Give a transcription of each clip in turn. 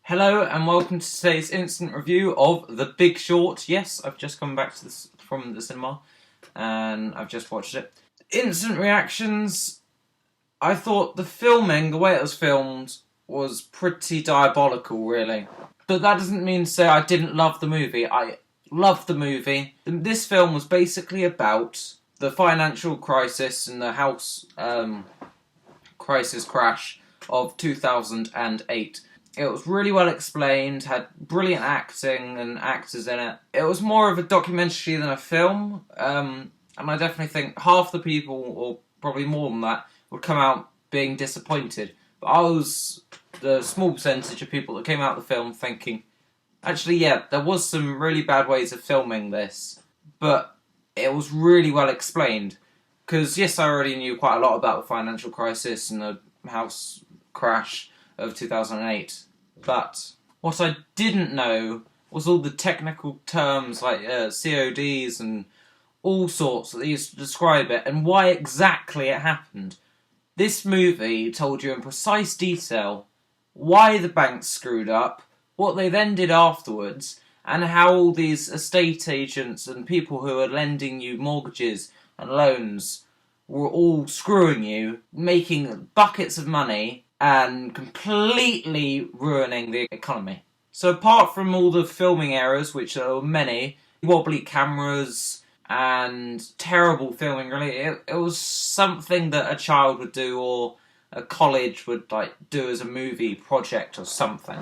Hello and welcome to today's instant review of The Big Short. Yes, I've just come back to this from the cinema and I've just watched it. Instant reactions. I thought the filming, the way it was filmed, was pretty diabolical, really. But that doesn't mean to say I didn't love the movie. I loved the movie. This film was basically about the financial crisis and the house crisis crash of 2008. It was really well explained, had brilliant acting and actors in it. It was more of a documentary than a film, and I definitely think half the people, or probably more than that, would come out being disappointed. But I was the small percentage of people that came out of the film thinking, actually, yeah, there was some really bad ways of filming this, but it was really well explained. Because, yes, I already knew quite a lot about the financial crisis and the house crash of 2008, but what I didn't know was all the technical terms like CODs and all sorts that they used to describe it and why exactly it happened. This movie told you in precise detail why the banks screwed up, what they then did afterwards, and how all these estate agents and people who are lending you mortgages and loans were all screwing you, making buckets of money and completely ruining the economy. So apart from all the filming errors, which are many, wobbly cameras and terrible filming, really, it was something that a child would do or a college would do as a movie project or something.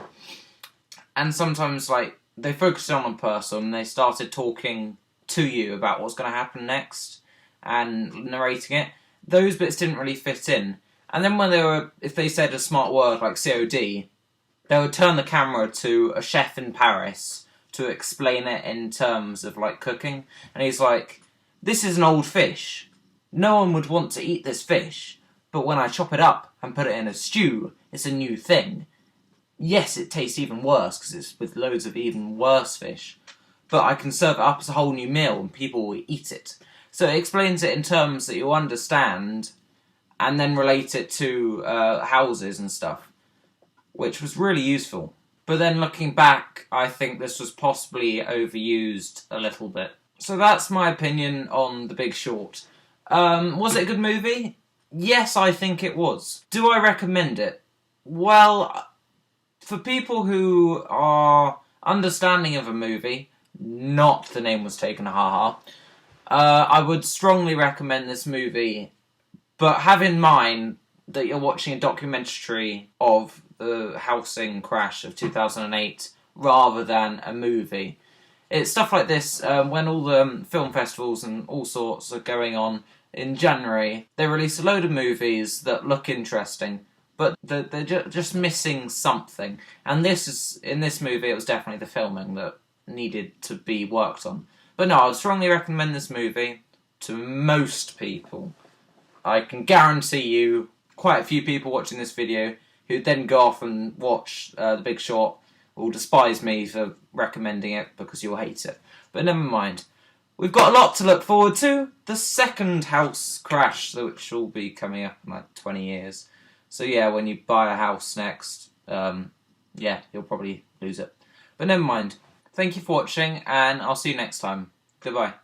And sometimes they focused on a person and they started talking to you about what's going to happen next and narrating it. Those bits didn't really fit in. And then if they said a smart word like COD, they would turn the camera to a chef in Paris to explain it in terms of cooking. And he's like, this is an old fish. No one would want to eat this fish. But when I chop it up and put it in a stew, it's a new thing. Yes, it tastes even worse because it's with loads of even worse fish. But I can serve it up as a whole new meal and people will eat it. So it explains it in terms that you'll understand and then relate it to houses and stuff, which was really useful. But then looking back, I think this was possibly overused a little bit. So that's my opinion on The Big Short. Was it a good movie? Yes, I think it was. Do I recommend it? Well, for people who are understanding of a movie, not The Name Was Taken, haha, I would strongly recommend this movie. But have in mind that you're watching a documentary of the housing crash of 2008 rather than a movie. It's stuff like this, when all the film festivals and all sorts are going on in January, they release a load of movies that look interesting, but they're just missing something. And in this movie, it was definitely the filming that needed to be worked on. But no, I would strongly recommend this movie to most people. I can guarantee you quite a few people watching this video who then go off and watch The Big Short will despise me for recommending it because you'll hate it. But never mind. We've got a lot to look forward to. The second house crash, which will be coming up in 20 years. So yeah, when you buy a house next, yeah, you'll probably lose it. But never mind. Thank you for watching, and I'll see you next time. Goodbye.